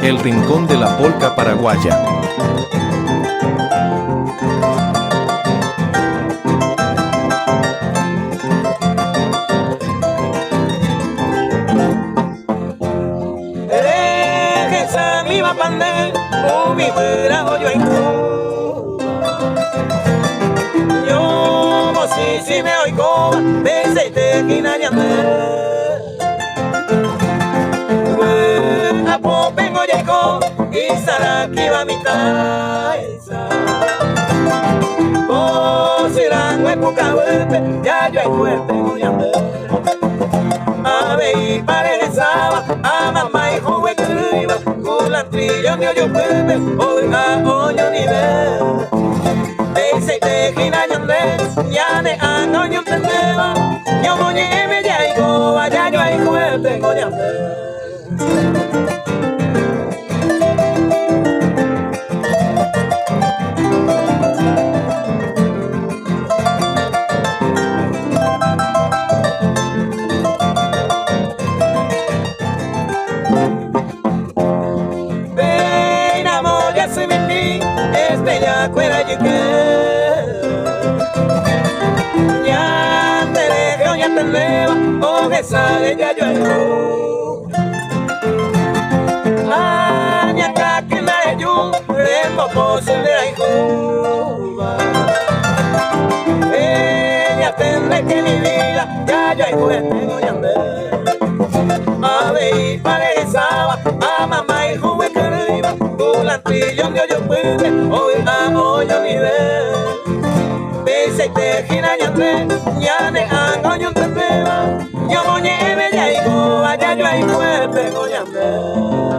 El rincón de la polca paraguaya. Si me oigo, me se te quinañame. Apo vengo llego y sara que va mi taisa. Serán época vuelve, ya yo hay fuerte voy a ver. A ver y parezaba, a mamá y joven criba, culantrillo ni yo vuelve, hoy a hoyo ni ver. Ese te quinañame, ya ne ando yo tendeba, yo voy a me ya y go, allá yo hay fuerte voy a ver. Cuera y que ya te dejo, ya te leva, o que sale ya yo el aña acá que la de yo, remo posible hay cuba. Ella tendré que mi vida, ya yo hay fuerte voy a ver. A ver, parezaba, a mamá y juve que arriba, culantrillo yo puede, hoy a hoyo ni ver. Bese te gira ya tre, ya ne ando yo te beba, yo voy a me ya y go, allá yo hay fuerte voy a ver.